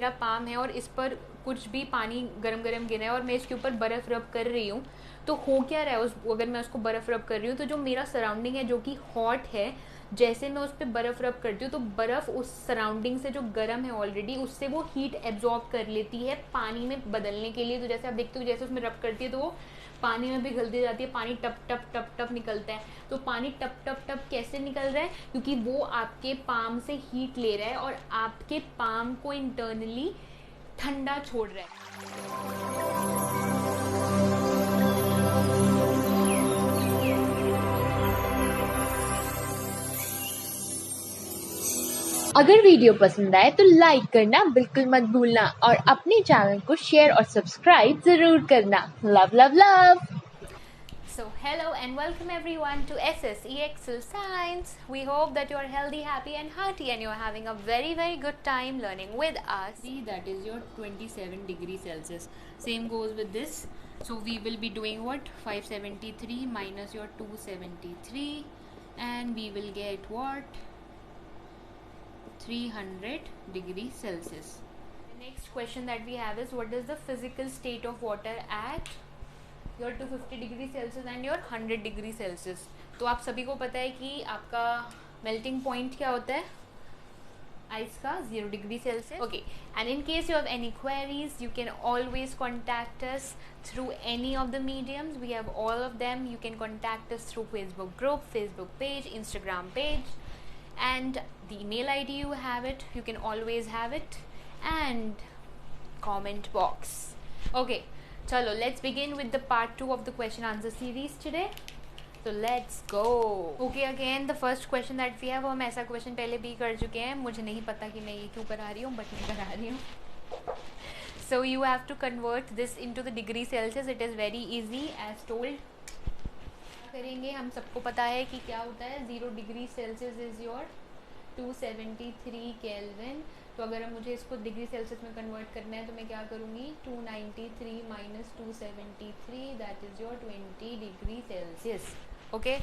मेरा पाम है और इस पर कुछ भी पानी गरम गरम गिरा है और मैं इसके ऊपर बर्फ़ रब कर रही हूँ, तो हो क्या रहा है उस अगर मैं उसको बर्फ़ रब कर रही हूँ तो जो मेरा सराउंडिंग है जो कि हॉट है, जैसे मैं उस पर बर्फ़ रब करती हूँ तो बर्फ़ उस सराउंडिंग से जो गर्म है ऑलरेडी उससे वो हीट एब्जॉर्ब कर लेती है पानी में बदलने के लिए। तो जैसे आप देखते हो जैसे उसमें रब करती है तो वो पानी में भी घुलती जाती है, पानी टप टप टप टप निकलता है। तो पानी टप टप टप कैसे निकल रहा है? क्योंकि वो आपके पाम से हीट ले रहा है और आपके पाम को इंटरनली ठंडा छोड़ रहा है। अगर वीडियो पसंद आए तो लाइक करना बिल्कुल मत भूलना और अपने चैनल को शेयर और सब्सक्राइब जरूर करना। Love love love. So, hello and welcome everyone to SSE Excel Science. We hope that you are healthy, happy, and hearty, and you are having a very, very good time learning with us. See, that is your 27 degrees Celsius. Same goes with this. So, we will be doing what? 573 minus your 273, and we will get what? 300 degrees Celsius. The next question that we have is what is the physical state of water at your 250 degree Celsius and your 100 degree Celsius. तो आप सभी को पता है कि आपका melting point क्या होता है आइस का? 0 degree Celsius. Okay, and in case you have any queries you can always contact us through any of the mediums, we have all of them. You can contact us through Facebook group, Facebook page, Instagram page, and the email ID you have it, you can always have it, and comment box. Okay, chalo, let's begin with the part 2 of the question answer series today. So let's go. Okay, again the first question that we have, हम ऐसा question पहले भी कर चुके हैं, मुझे नहीं पता कि मैं ये क्यों करा रही हूँ, but मैं करा रही हूँ। So you have to convert this into the degree Celsius. It is very easy as told. करेंगे, हम सबको पता है कि क्या होता है 0 degree Celsius is your 273 kelvin. तो अगर मुझे इसको डिग्री सेल्सियस में कन्वर्ट करना है तो मैं क्या करूँगी? 293 minus 273, that is your 20 degree Celsius. Okay,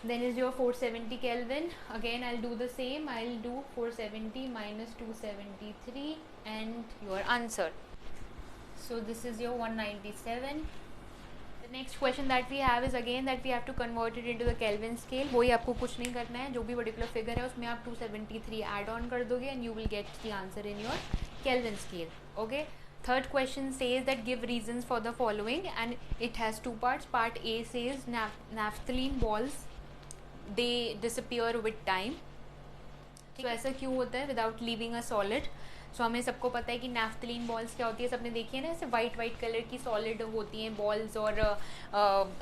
then is your 470 Kelvin. Again I'll do the same, I'll do 470 minus 273 and your answer. So this is your 197. The next question that we have is again that we have to convert it into the Kelvin scale. वही आपको कुछ नहीं करना है, जो भी particular figure है उसमें आप 273 ऐड ऑन कर दोगे and you will get the answer in your Kelvin scale. Okay. Third question says that give reasons for the following, and it has two parts. Part A says naphthalene balls they disappear with time. तो ऐसा क्यों होता है without leaving a solid? सो हमें सबको पता है कि नैफ्थलीन बॉल्स क्या होती है, सबने देखी है ना, ऐसे वाइट वाइट कलर की सॉलिड होती हैं बॉल्स, और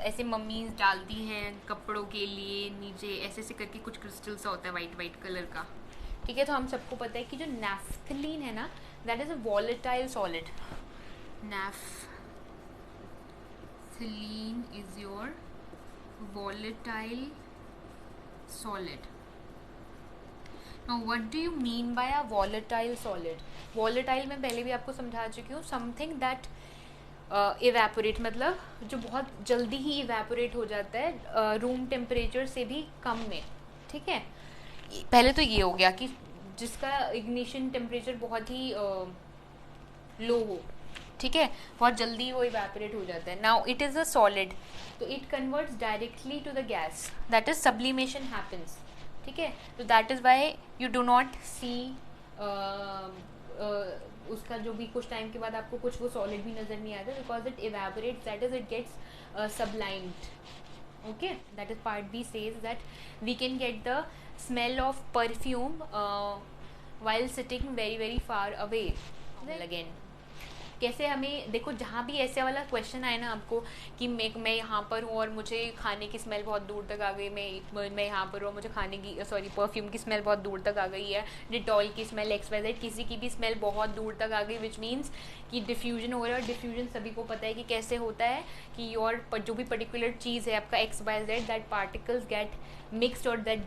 ऐसे मम्मीज डालती हैं कपड़ों के लिए नीचे, ऐसे ऐसे करके कुछ क्रिस्टल सा होता है वाइट वाइट कलर का। ठीक है, तो हम सबको पता है कि जो नैफ्थलीन है ना, that is a volatile solid. Naphthalene is your volatile solid. Now what do you mean by a volatile solid? Volatile मैं पहले भी आपको समझा चुकी हूँ, something that evaporate, मतलब जो बहुत जल्दी ही evaporate हो जाता है रूम टेम्परेचर से भी कम में। ठीक है, पहले तो ये हो गया कि जिसका इग्निशन टेम्परेचर बहुत ही लो हो, ठीक है, बहुत जल्दी वो इवेपोरेट हो जाता है। Now it is a solid, तो it converts directly to the gas, that is sublimation happens. ठीक है, तो that is why you do not see उसका जो भी कुछ टाइम के बाद आपको कुछ वो सॉलिड भी नज़र नहीं आता, because it evaporates, that is it gets sublimed. Okay, that is part B says that we can get the smell of perfume while sitting very very far away. Then again, कैसे हमें देखो, जहाँ भी ऐसे वाला क्वेश्चन आए ना आपको कि मैं यहाँ पर हूँ और मुझे खाने की स्मेल बहुत दूर तक आ गई, मैं यहाँ पर हूँ और मुझे खाने की परफ्यूम की स्मेल बहुत दूर तक आ गई है, डिटॉल की स्मेल, XYZ किसी की भी स्मेल बहुत दूर तक आ गई, विच मीन्स कि डिफ्यूजन हो रहा है। और डिफ्यूजन सभी को पता है कि कैसे होता है कि योर जो भी पर्टिकुलर चीज़ है आपका XYZ, that particles get mixed or that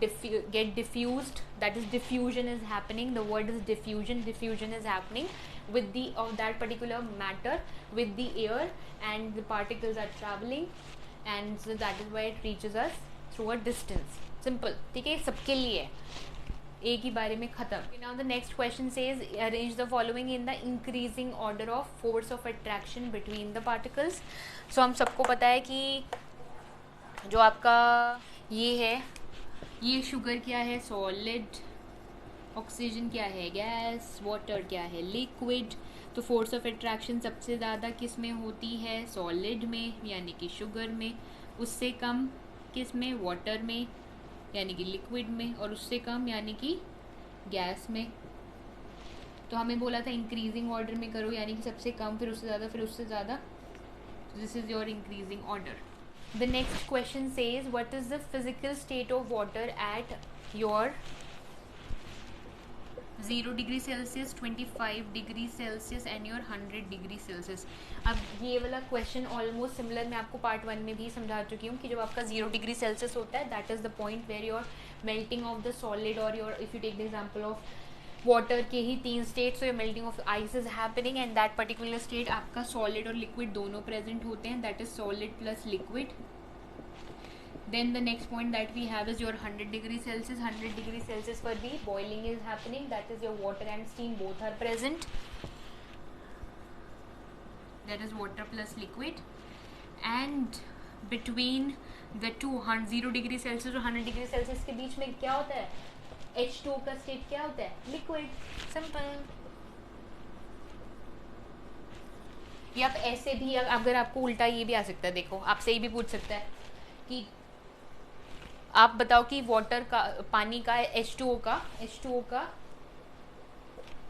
get diffused, that is diffusion is happening, the word is diffusion is happening with the of that particular matter with the air, and the particles are traveling, and so that is why it reaches us through a distance. Simple, ठीक है, सबके लिए एक ही बारे में ख़त्म। Now the next question says arrange the following in the increasing order of force of attraction between the particles. So हम सबको पता है कि जो आपका ये है, ये शुगर क्या है, सॉलिड, ऑक्सीजन क्या है, गैस, वाटर क्या है, लिक्विड। तो फोर्स ऑफ अट्रैक्शन सबसे ज़्यादा किस में होती है, सॉलिड में यानी कि शुगर में, उससे कम किस में, वाटर में यानी कि लिक्विड में, और उससे कम यानी कि गैस में। तो हमें बोला था इंक्रीजिंग ऑर्डर में करो, यानी कि सबसे कम, फिर उससे ज़्यादा, फिर उससे ज़्यादा। This is your increasing order. The next question says what is the physical state of water at your 0 degree Celsius, 25 degree Celsius and your 100 degree Celsius. अब ये वाला क्वेश्चन ऑलमोस्ट सिमिलर मैं आपको पार्ट 1 में भी समझा चुकी हूँ कि जब आपका 0 डिग्री सेल्सियस होता है that is the point where your melting of the solid और your, if you take the example of water के ही 3 states, so your melting of ice is happening and that particular state आपका solid और liquid दोनों present होते हैं, that is solid plus liquid. Then the next point that we have is your 100 degree Celsius. 100 degree Celsius पर भी boiling is happening. That is your water and steam both are present. That is water plus liquid. And between the two 0 degree Celsius और 100 degree Celsius के बीच में क्या होता है, H2O का state क्या होता है, liquid. Simple. या आप ऐसे भी, अगर आपको उल्टा ये भी आ सकता है, देखो आपसे ये भी पूछ सकता है कि आप बताओ कि वाटर का, पानी का, H2O का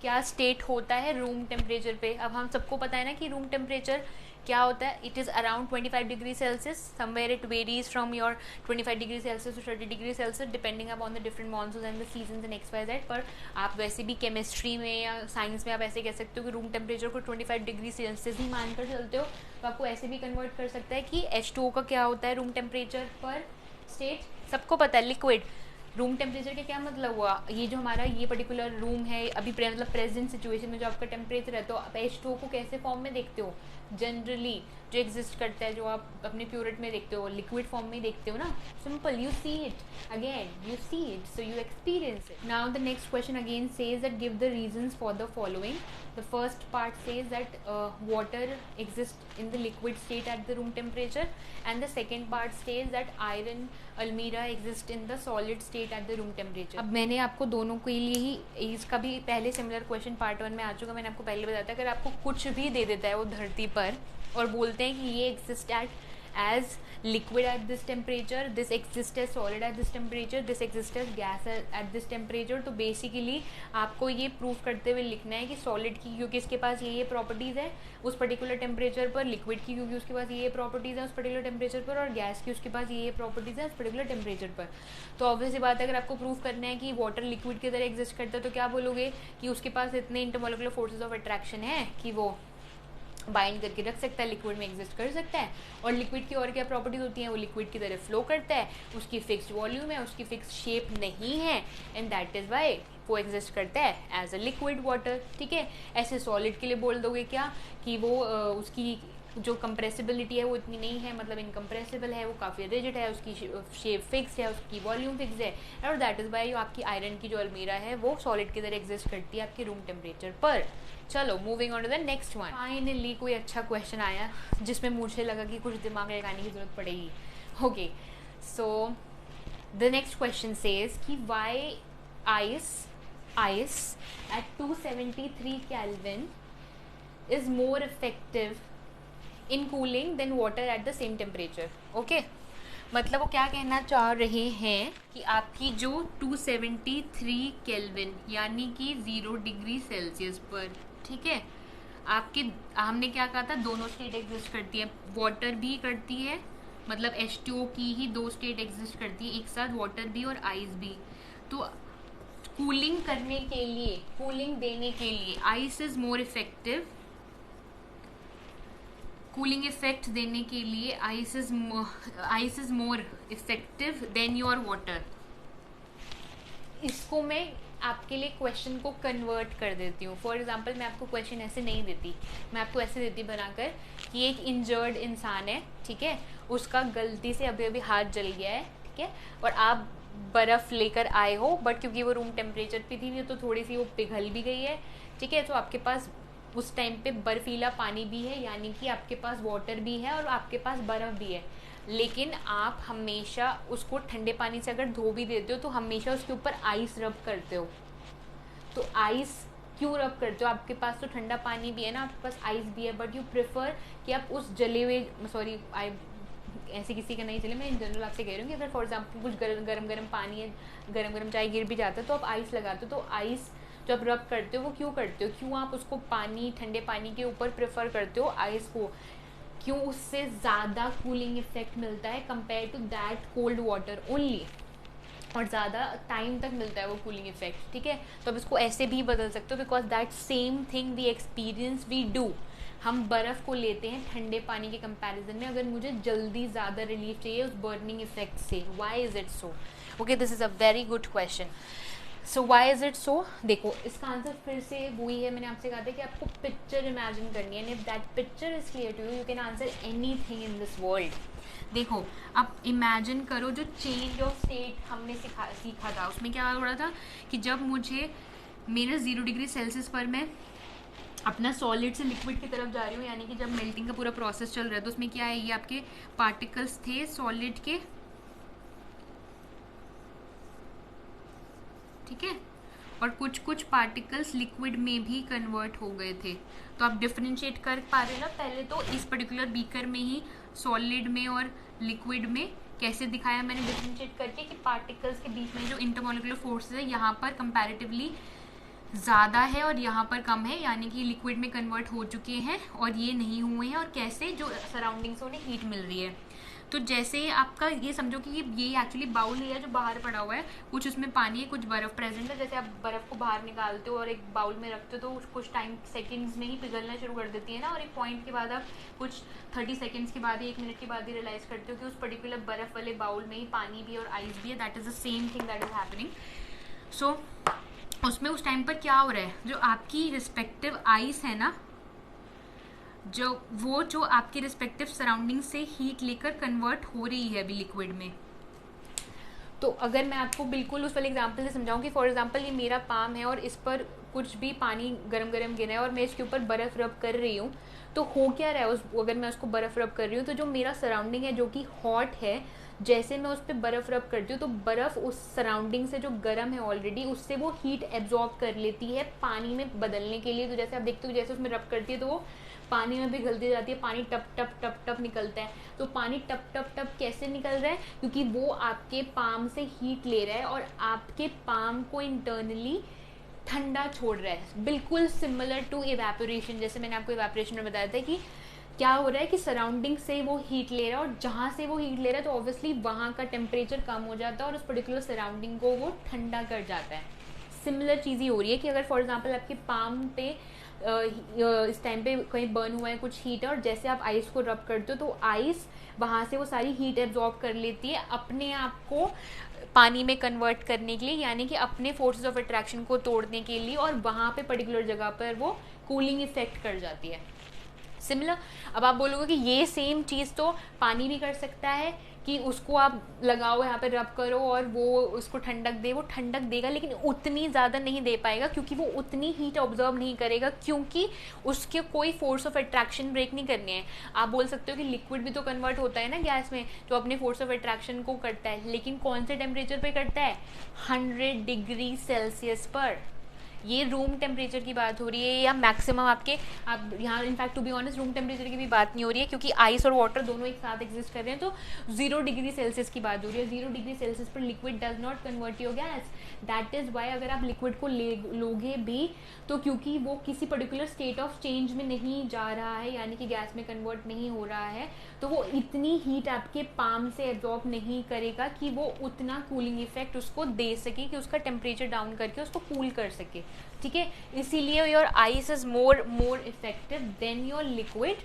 क्या स्टेट होता है रूम टेम्परेचर पे। अब हम सबको पता है ना कि रूम टेम्परेचर क्या होता है, it is around 25 degree Celsius, somewhere it varies from your 25 degree Celsius to 30 degree Celsius depending upon the different monsoon and the season and XYZ। पर आप वैसे भी केमिस्ट्री में या साइंस में आप ऐसे कह सकते हो कि रूम टेम्परेचर को 25 डिग्री सेल्सियस ही मानकर चलते हो, तो आपको ऐसे भी कन्वर्ट कर सकता है कि H2O का क्या होता है रूम टेम्परेचर पर स्टेट। सबको पता है लिक्विड रूम टेम्परेचर का क्या मतलब हुआ, ये जो हमारा ये पर्टिकुलर रूम है अभी मतलब प्रेजेंट सिचुएशन में जो आपका टेम्परेचर है, तो आप H2O को कैसे फॉर्म में देखते हो, जनरली जो एग्जिस्ट करता है, जो आप अपने प्यूरिट में देखते हो, लिक्विड फॉर्म में देखते हो ना। Simple, you see it again, you see it, so you experience it. Now the next question again says that give the reasons for the following. The first part says that water exists in the liquid state at the room temperature, and the second part says that iron almira exists in the solid state at the room temperature. अब मैंने आपको दोनों के लिए ही, इसका भी पहले similar question part 1 में आ चुका, मैंने आपको पहले बताया था, अगर आपको कुछ भी दे देता है वो धरती पर और बोलते हैं कि ये exist at as liquid at this temperature, this exists as solid at this temperature, this exists as gas at this temperature, तो बेसिकली आपको ये प्रूफ करते हुए लिखना है कि सॉलिड की क्योंकि इसके पास ये प्रॉपर्टीज़ है उस पर्टिकुलर टेम्परेचर पर, लिक्विड की क्योंकि उसके पास ये प्रॉपर्टीज़ है उस पर्टिकुलर टेम्परेचर पर, और गैस की उसके पास ये प्रॉपर्टीज़ है उस पर्टिकुलर टेम्परेचर पर। तो ऑब्वियसली बात है, अगर आपको प्रूफ करना है कि वाटर लिक्विड की तरह एग्जिस्ट करता है तो क्या बोलोगे कि उसके पास इतने इंटरमोलिकुलर फोर्सेज ऑफ अट्रैक्शन है कि वो बाइंड करके रख सकता है, लिक्विड में एग्जिस्ट कर सकता है। और लिक्विड की और क्या प्रॉपर्टीज होती हैं, वो लिक्विड की तरह फ्लो करता है, उसकी फिक्स्ड वॉल्यूम है, उसकी फिक्स्ड शेप नहीं है, एंड दैट इज़ वाई वो एग्जिस्ट करता है एज अ लिक्विड वाटर। ठीक है, ऐसे सॉलिड के लिए बोल दोगे क्या कि वो उसकी जो कंप्रेसिबिलिटी है वो इतनी नहीं है, मतलब इनकम्प्रेसिबल है, वो काफ़ी रिजिड है, उसकी शेप फिक्स है, उसकी वॉल्यूम फिक्स है, और दैट इज़ वाई आपकी आयरन की जो अलमीरा है वो सॉलिड की तरह एग्जिस्ट करती है आपके रूम टेम्परेचर पर। चलो moving on to the next one. Finally कोई अच्छा क्वेश्चन आया जिसमें मुझे लगा कि कुछ दिमाग लगाने की ज़रूरत पड़ेगी। Okay, so the next question says कि why ice at 273 Kelvin is more effective in cooling than water at the same temperature. Okay, मतलब वो क्या कहना चाह रहे हैं कि आपकी जो 273 केल्विन यानी कि 0 डिग्री सेल्सियस पर, ठीक है, आपके हमने क्या कहा था, दोनों स्टेट एग्जिस्ट करती है, वाटर भी करती है, मतलब H2O की ही 2 स्टेट एग्जिस्ट करती है एक साथ, वाटर भी और आइस भी। तो कूलिंग करने के लिए, कूलिंग देने के लिए ice is more effective, cooling effect देने के लिए ice is more effective than your water. इसको मैं आपके लिए क्वेश्चन को कन्वर्ट कर देती हूँ। फॉर एग्जांपल मैं आपको क्वेश्चन ऐसे नहीं देती, मैं आपको ऐसे देती बनाकर कि एक इंजर्ड इंसान है, ठीक है, उसका गलती से अभी अभी हाथ जल गया है, ठीक है, और आप बर्फ़ लेकर आए हो, बट क्योंकि वो रूम टेम्परेचर पे थी तो थोड़ी सी वो पिघल भी गई है, ठीक है। तो आपके पास उस टाइम पे बर्फीला पानी भी है, यानी कि आपके पास वाटर भी है और आपके पास बर्फ़ भी है। लेकिन आप हमेशा उसको ठंडे पानी से अगर धो भी देते हो तो हमेशा उसके ऊपर आइस रब करते हो। तो आइस क्यों रब करते हो? आपके पास तो ठंडा पानी भी है ना, आपके पास आइस भी है, बट यू प्रेफर कि आप उस जले हुए, सॉरी आई ऐसे किसी का नहीं चले, मैं इन जनरल आपसे कह रही हूँ कि अगर फॉर एग्जाम्पल कुछ गरम पानी है, गरम चाय गिर भी जाता है तो आप आइस लगाते हो। तो आइस जब रब करते हो वो क्यों करते हो? क्यों आप उसको पानी, ठंडे पानी के ऊपर प्रेफर करते हो आइस को? क्यों? उससे ज़्यादा कूलिंग इफेक्ट मिलता है compare to that cold water only, और ज़्यादा टाइम तक मिलता है वो कूलिंग इफेक्ट, ठीक है। तो अब इसको ऐसे भी बदल सकते हो, because that same thing we experience we do. हम बर्फ़ को लेते हैं ठंडे पानी के कंपैरिजन में अगर मुझे जल्दी ज़्यादा रिलीफ चाहिए उस बर्निंग इफेक्ट से। Why is it so? Okay, this is a very good question. So why is it so? देखो, इसका आंसर फिर से वही है, मैंने आपसे कहा था कि आपको पिक्चर इमेजिन करनी है, and if that picture is clear to you, you can answer anything in this world. देखो, अब इमेजिन करो जो चेंज ऑफ स्टेट हमने सीखा था, उसमें क्या हो रहा था कि जब मुझे मेरा 0 डिग्री सेल्सियस पर मैं अपना सॉलिड से लिक्विड की तरफ जा रही हूँ, यानी कि जब मेल्टिंग का पूरा प्रोसेस चल रहा है, तो उसमें क्या है, ये आपके पार्टिकल्स थे सॉलिड के, ठीक है, और कुछ कुछ पार्टिकल्स लिक्विड में भी कन्वर्ट हो गए थे। तो आप डिफरेंशिएट कर पा रहे हो ना? पहले तो इस पर्टिकुलर बीकर में ही सॉलिड में और लिक्विड में कैसे दिखाया मैंने डिफरेंशिएट करके कि पार्टिकल्स के बीच में जो इंटरमोलिकुलर फोर्सेस है यहाँ पर कंपैरेटिवली ज़्यादा है और यहाँ पर कम है, यानी कि लिक्विड में कन्वर्ट हो चुके हैं और ये नहीं हुए हैं, और कैसे जो सराउंडिंग से उन्हें हीट मिल रही है। तो जैसे आपका ये समझो कि ये एक्चुअली बाउल है जो बाहर पड़ा हुआ है, कुछ उसमें पानी है, कुछ बर्फ़ प्रेजेंट है। जैसे आप बर्फ़ को बाहर निकालते हो और एक बाउल में रखते हो तो कुछ टाइम सेकंड्स में ही पिघलना शुरू कर देती है ना, और एक पॉइंट के बाद आप कुछ 30 सेकंड्स के बाद ही, 1 मिनट के बाद ही रियलाइज़ करते हो कि उस पर्टिकुलर बर्फ़ वाले बाउल में ही पानी भी और आइस भी है। That is the same thing that is happening. So उसमें उस टाइम पर क्या हो रहा है, जो आपकी रिस्पेक्टिव आइस है ना, जो आपके रिस्पेक्टिव सराउंडिंग से हीट लेकर कन्वर्ट हो रही है अभी लिक्विड में। तो अगर मैं आपको बिल्कुल उस वाले एग्जांपल से समझाऊं कि फॉर एग्जांपल ये मेरा पाम है और इस पर कुछ भी पानी गरम गिरा है और मैं इसके ऊपर बर्फ़ रब कर रही हूँ, तो हो क्या रहा है अगर मैं उसको बर्फ़ रब कर रही हूँ तो जो मेरा सराउंडिंग है जो कि हॉट है, जैसे मैं उस पर बर्फ़ रब करती हूँ तो बर्फ़ उस सराउंडिंग से जो गर्म है ऑलरेडी, उससे वो हीट एब्जॉर्ब कर लेती है पानी में बदलने के लिए। तो जैसे आप देखते हो जैसे उसमें रब करती है तो वो पानी में भी पिघलती जाती है, पानी टप टप टप टप निकलता है। तो पानी टप टप टप कैसे निकल रहा है? क्योंकि वो आपके पाम से हीट ले रहा है और आपके पाम को इंटरनली ठंडा छोड़ रहा है। बिल्कुल सिमिलर टू इवेपोरेशन। जैसे मैंने आपको इवेपोरेशन में बताया था कि क्या हो रहा है कि सराउंडिंग से वो हीट ले रहा है और जहाँ से वो हीट ले रहा है तो ऑब्वियसली वहाँ का टेम्परेचर कम हो जाता है और उस पर्टिकुलर सराउंडिंग को वो ठंडा कर जाता है। सिमिलर चीज़ ही हो रही है कि अगर फॉर एग्जांपल आपके पाम पे इस टाइम पे कहीं बर्न हुआ है, कुछ हीट है, और जैसे आप आइस को रब करते हो तो आइस वहाँ से वो सारी हीट एब्जॉर्ब कर लेती है अपने आप को पानी में कन्वर्ट करने के लिए, यानी कि अपने फोर्सेस ऑफ अट्रैक्शन को तोड़ने के लिए, और वहाँ पे पर्टिकुलर जगह पर वो कूलिंग इफेक्ट कर जाती है। सिमिलर। अब आप बोलोगे कि ये सेम चीज़ तो पानी भी कर सकता है कि उसको आप लगाओ यहाँ पे रब करो और वो उसको ठंडक दे, वो ठंडक देगा लेकिन उतनी ज़्यादा नहीं दे पाएगा क्योंकि वो उतनी हीट ऑब्जर्व नहीं करेगा, क्योंकि उसके कोई फोर्स ऑफ अट्रैक्शन ब्रेक नहीं करनी है। आप बोल सकते हो कि लिक्विड भी तो कन्वर्ट होता है ना गैस में, जो अपने फोर्स ऑफ अट्रैक्शन को करता है, लेकिन कौन से टेम्परेचर पर करता है? 100 डिग्री सेल्सियस पर। ये रूम टेम्परेचर की बात हो रही है या मैक्सिमम आपके, आप यहाँ in fact to be honest room temperature की भी बात नहीं हो रही है क्योंकि आइस और वाटर दोनों एक साथ एग्जिस्ट कर रहे हैं। तो 0 डिग्री सेल्सियस की बात हो रही है। 0 डिग्री सेल्सियस पर liquid does not convert your gas. That is Y अगर आप लिक्विड को लोगे भी तो क्योंकि वो किसी पर्टिकुलर स्टेट ऑफ चेंज में नहीं जा रहा है, यानी कि गैस में कन्वर्ट नहीं हो रहा है, तो वो इतनी हीट आपके पाम से एब्जॉर्ब नहीं करेगा कि वो उतना कूलिंग इफेक्ट उसको दे सके कि उसका टेम्परेचर डाउन करके उसको कूल कर सके। ठीक है, इसीलिए your ice is more effective than your liquid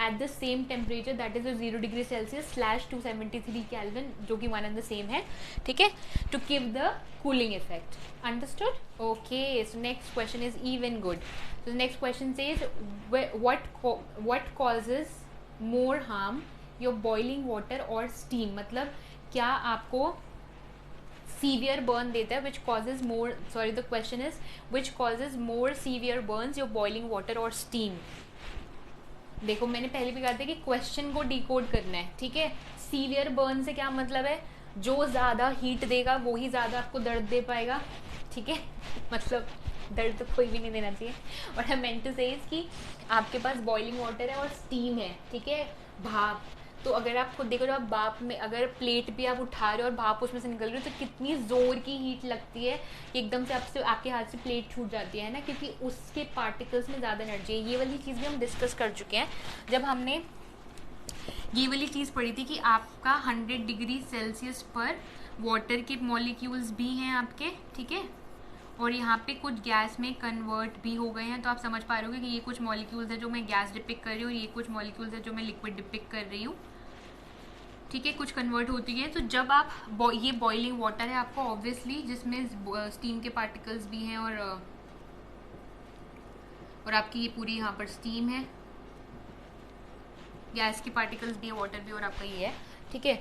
at the same temperature, that is 0 degree Celsius / 273 Kelvin, जो कि वन एंड द सेम है। ठीक है, to give the cooling effect. Understood? Okay, so next question is even good. So the next question says what causes more harm, your boiling water or steam? मतलब क्या आपको severe burn देता है, which causes more, sorry the question is which causes more severe Burns, your boiling water और steam. देखो मैंने पहले भी कहा था कि क्वेश्चन को डिकोड करना है, ठीक है। सीवियर बर्न से क्या मतलब है, जो ज़्यादा हीट देगा वो ही ज़्यादा आपको दर्द दे पाएगा, ठीक है। मतलब दर्द तो कोई भी नहीं देना चाहिए। और आई मेंट टू से कि आपके पास बॉइलिंग वाटर है और स्टीम है, ठीक है, भाप। तो अगर आप खुद देखो, जब आप भाप में अगर प्लेट भी आप उठा रहे हो और भाप उसमें से निकल रही हो, तो कितनी ज़ोर की हीट लगती है कि एकदम से आपके हाथ से प्लेट छूट जाती है ना, क्योंकि उसके पार्टिकल्स में ज़्यादा एनर्जी है। ये वाली चीज़ भी हम डिस्कस कर चुके हैं जब हमने ये वाली चीज़ पढ़ी थी कि आपका 100 डिग्री सेल्सियस पर वाटर के मॉलिक्यूल्स भी हैं आपके, ठीक है, और यहाँ पे कुछ गैस में कन्वर्ट भी हो गए हैं। तो आप समझ पा रहे होगे कि ये कुछ मॉलिक्यूल्स है जो मैं गैस डिपिक्ट कर रही हूँ और ये कुछ मॉलिक्यूल्स है जो मैं लिक्विड डिपिक्ट कर रही हूँ, ठीक है, कुछ कन्वर्ट होती है। तो जब आप ये बॉइलिंग वाटर है आपको ऑब्वियसली, जिसमें स्टीम के पार्टिकल्स भी हैं और आपकी ये पूरी यहाँ पर स्टीम है, गैस के पार्टिकल्स भी है, वाटर भी, और आपका ये है, ठीक है।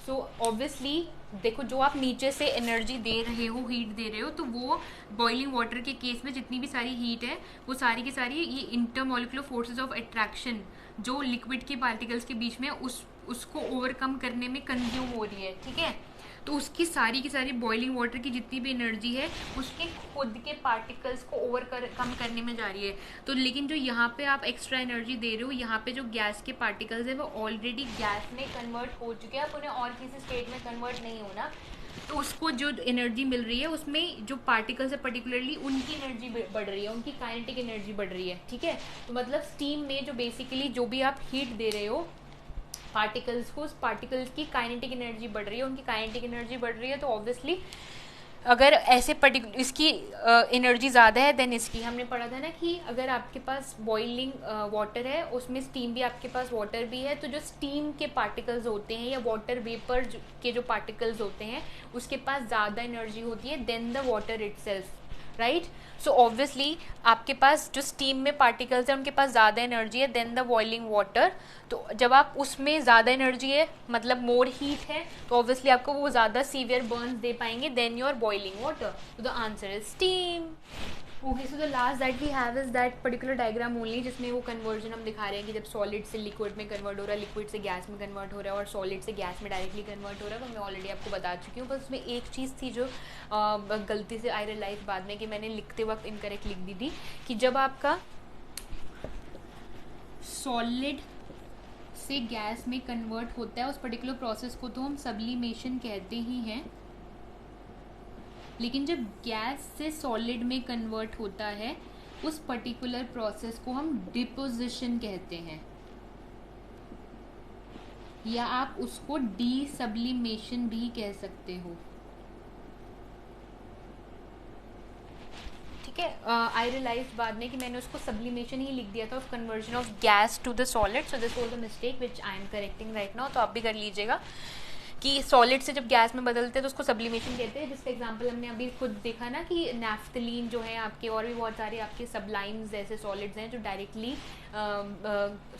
सो ऑब्वियसली देखो, जो आप नीचे से एनर्जी दे रहे हो, हीट दे रहे हो, तो वो बॉइलिंग वाटर के केस में जितनी भी सारी हीट है वो सारी की सारी ये इंटरमॉलिक्यूलर फोर्सेस ऑफ अट्रैक्शन जो लिक्विड के पार्टिकल्स के बीच में उसको ओवरकम करने में कंज्यूम हो रही है, ठीक है। तो उसकी सारी की सारी बॉइलिंग वाटर की जितनी भी एनर्जी है उसके खुद के पार्टिकल्स को कम करने में जा रही है। तो लेकिन जो यहाँ पे आप एक्स्ट्रा एनर्जी दे रहे हो, यहाँ पे जो गैस के पार्टिकल्स है वो ऑलरेडी गैस में कन्वर्ट हो चुके हैं, आप उन्हें और किसी स्टेट में कन्वर्ट नहीं होना। तो उसको जो एनर्जी मिल रही है उसमें जो पार्टिकल्स है पर्टिकुलरली उनकी एनर्जी बढ़ रही है, उनकी काइनेटिक एनर्जी बढ़ रही है, ठीक है। तो मतलब स्टीम में जो बेसिकली जो भी आप हीट दे रहे हो पार्टिकल्स को, उस पार्टिकल्स की काइनेटिक एनर्जी बढ़ रही है, उनकी काइनेटिक एनर्जी बढ़ रही है। तो ऑब्वियसली अगर ऐसे इसकी एनर्जी ज़्यादा है देन इसकी, हमने पढ़ा था ना कि अगर आपके पास बॉइलिंग वाटर है उसमें स्टीम भी, आपके पास वाटर भी है, तो जो स्टीम के पार्टिकल्स होते हैं या वाटर वेपर के जो पार्टिकल्स होते हैं उसके पास ज़्यादा एनर्जी होती है than the water itself, right. So obviously आपके पास जो स्टीम में पार्टिकल्स हैं उनके पास ज़्यादा एनर्जी है देन द बॉइलिंग वाटर। तो जब आप उसमें ज़्यादा एनर्जी है, मतलब मोर हीट है, तो ऑब्वियसली आपको वो ज़्यादा सीवियर बर्न्स दे पाएंगे देन योर बॉइलिंग वाटर। तो the answer is steam. Okay, so the last that we have is that particular diagram only, जिसमें वो कन्वर्जन हम दिखा रहे हैं कि जब सॉलिड से लिक्विड में कन्वर्ट हो रहा है, लिक्विड से गैस में कन्वर्ट हो रहा है और सॉलिड से गैस में डायरेक्टली कन्वर्ट हो रहा है। वो मैं ऑलरेडी आपको बता चुकी हूँ। बस उसमें एक चीज़ थी जो गलती से आई रियलाइज बाद में कि मैंने लिखते वक्त इनकरेक्ट लिख दी थी, कि जब आपका सॉलिड से गैस में कन्वर्ट होता है उस पर्टिकुलर प्रोसेस को तो हम सब्लिमेशन कहते ही हैं, लेकिन जब गैस से सॉलिड में कन्वर्ट होता है उस पर्टिकुलर प्रोसेस को हम डिपोजिशन कहते हैं, या आप उसको डीसब्लिमेशन भी कह सकते हो, ठीक है। आई रियलाइज बाद में कि मैंने उसको सब्लिमेशन ही लिख दिया था of conversion of gas to the solid, so this was the mistake which I am correcting right now. तो आप भी कर लीजिएगा कि सॉलिड से जब गैस में बदलते हैं तो उसको सब्लिमेशन कहते हैं, जिसका एग्जांपल हमने अभी खुद देखा ना कि नैफ्थलीन जो है आपके, और भी बहुत सारे आपके सब्लाइम्स जैसे सॉलिड्स हैं जो डायरेक्टली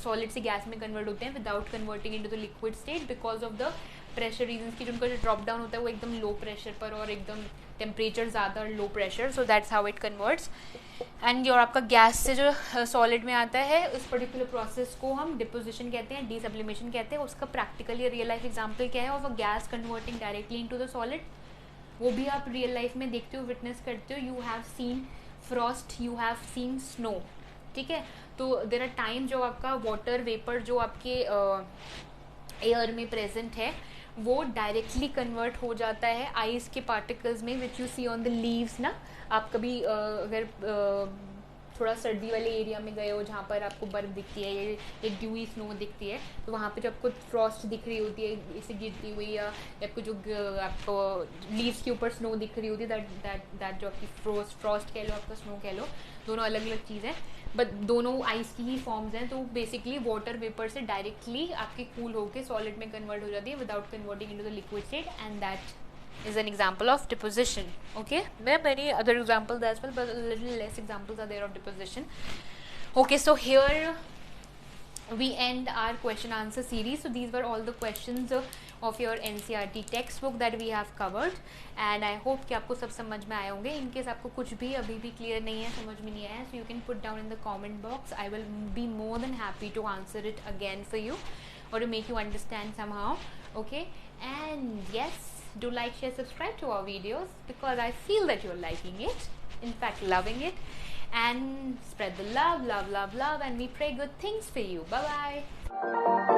सॉलिड से गैस में कन्वर्ट होते हैं without converting into the liquid state because of the pressure region की, जिनका जो ड्रॉप डाउन होता है वो एकदम लो प्रेशर पर और एकदम टेम्परेचर ज़्यादा और low pressure, so that's how it converts. And और आपका गैस से जो सॉलिड में आता है उस पर्टिकुलर प्रोसेस को हम डिपोजिशन कहते हैं, डीसब्लिमेशन कहते हैं। उसका प्रैक्टिकल या रियल लाइफ एग्जांपल क्या है of a gas converting directly into the solid, वो भी आप रियल लाइफ में देखते हो, विटनेस करते हो। You have seen Frost, you have seen snow, ठीक है। तो देयर आर टाइम जो आपका वाटर वेपर जो आपके एयर में प्रेजेंट है वो डायरेक्टली कन्वर्ट हो जाता है आइस के पार्टिकल्स में, which you see on the leaves ना। आप कभी अगर थोड़ा सर्दी वाले एरिया में गए हो जहाँ पर आपको बर्फ़ दिखती है, एक ड्यूई स्नो दिखती है, तो वहाँ पे जब आपको फ्रॉस्ट दिख रही होती है इसे गिरती हुई, या आपको जो आपको लीव्स के ऊपर स्नो दिख रही होती है, दैट जो आपकी फ्रॉस्ट कह लो, आपका स्नो कह लो, दोनों अलग अलग चीज़ है बट दोनों आइस की ही फॉर्म्स हैं। तो बेसिकली वाटर वेपर से डायरेक्टली आपके कूल होकर सॉलिड में कन्वर्ट हो जाती है without converting into the liquid state, and that is an example of deposition. Okay, there are many other examples as well, but a little less examples are there of deposition. Okay, so here we end our question answer series. So these were all the questions of your NCERT textbook that we have covered, and I hope कि आपको सब समझ में आए होंगे. In case आपको कुछ भी अभी भी clear नहीं है, समझ में नहीं आया, so you can put down in the comment box. I will be more than happy to answer it again for you, or to make you understand somehow. Okay, and yes, do like, share, subscribe to our videos, because I feel that you're liking it, in fact loving it, and spread the love, love, love, love, and we pray good things for you. Bye bye.